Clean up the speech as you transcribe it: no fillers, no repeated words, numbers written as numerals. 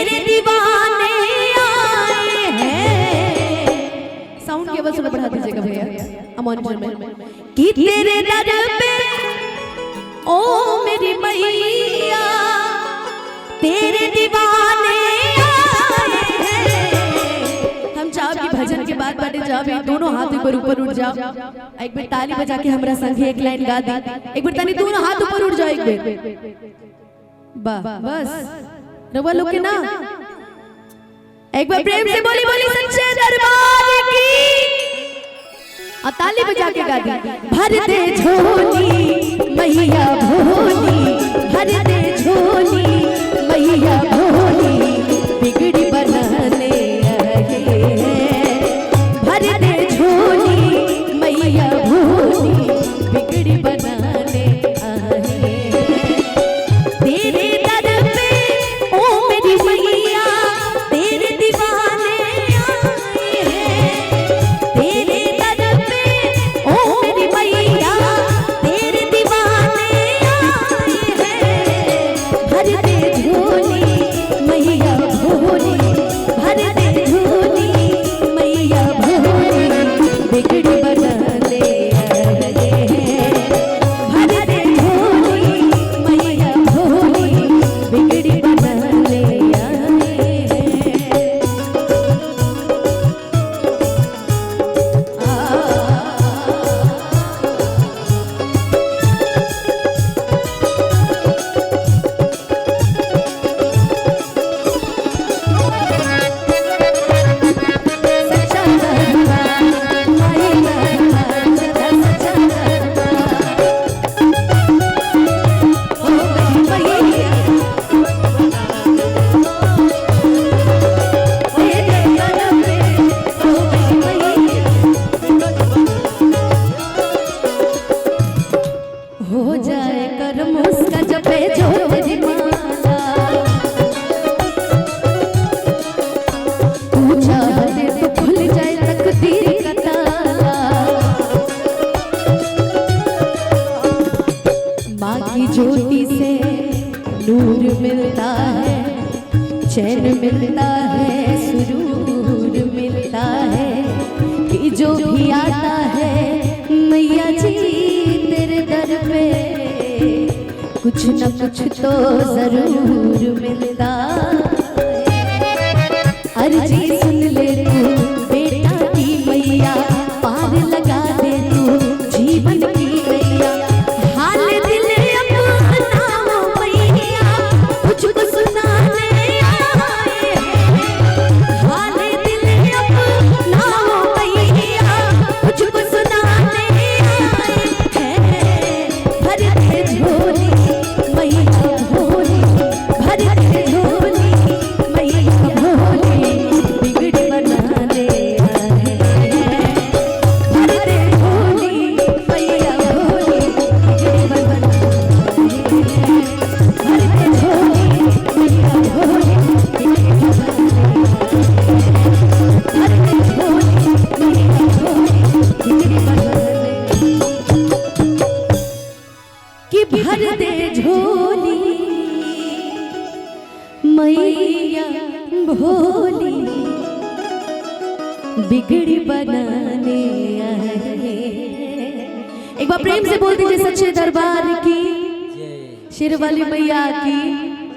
तेरे दीवाने आए हैं। साउंड की आवाज थोड़ा बढ़ा दीजिएगा भैया मॉनिटर में। कि तेरे दर पे ओ मेरी मैया तेरे दीवाने आए हैं। हम चाह भी भजन के बाद बाटे जा भी दोनों हाथ ऊपर उठ जाओ। एक बार ताली बजा के हमरा संग एक लाइन गा दी। एक बार ताली दोनों हाथ ऊपर उठ जाओ एक बार। बस रवा लोग के ना एक बार प्रेम से बोली बोली सच्चे दरबार की। और ताली बजा के गा दी। भर दे झोली मैया भोली भर दे झोली मैया भोली बिगड़ी बनाने आए हैं। भर दे झोली मैया भोली बिगड़ी बनाने आए हैं। तेरे दर पे ओ मेरी मैया तेरे दीवाने आए हैं। तेरे दर पे ओ मेरी मैया तेरे दीवाने आए हैं। भर दे झोली मैया भोली भर दे झोली मैया भोली बिगड़ी बनाने आए हैं। भर दे झोली मैया भोली बिगड़ी बनाने आए हैं। सच्चा दरबार माई दरबार सच्चा दरबार ओ मेरी मैया तेरे दर पे ओ मेरी मैया हो जाए कर्म उसका जपे जो तेरी माला। तू चाहते तो खुल जाए तकदीर का ताला। माँ की ज्योति से नूर मिलता है चैन मिलता है सुरूर मिलता है। कि जो भी आता है मैया जी तेरे दर पे कुछ न कुछ तो जरूर मिलता है। अर्जी सुन ले तू बेटा की मैया पार लगा दे तू जीवन की नैया। हाल दिल अपना वो मैया मुझको सुनाने आए हैं। हाल दिल अपना वो मैया मुझको सुनाने आए हैं। भर दे झोली मैया भोली भर दे झोली मैया भोली बिगड़ी बनाने आए हैं। भर दे झोली मैया भोली बिगड़ी बनाने आए हैं। भर दे झोली मैया भोली बिगड़ी बनाने आए हैं। भर दे झोली मैया भोली बिगड़ी बनाने कि भर दे झोली मैया भोली बिगड़ी बनाने आए हैं। एक बार प्रेम से बोल दीजिए सच्चे दरबार की शेर वाली मैया की।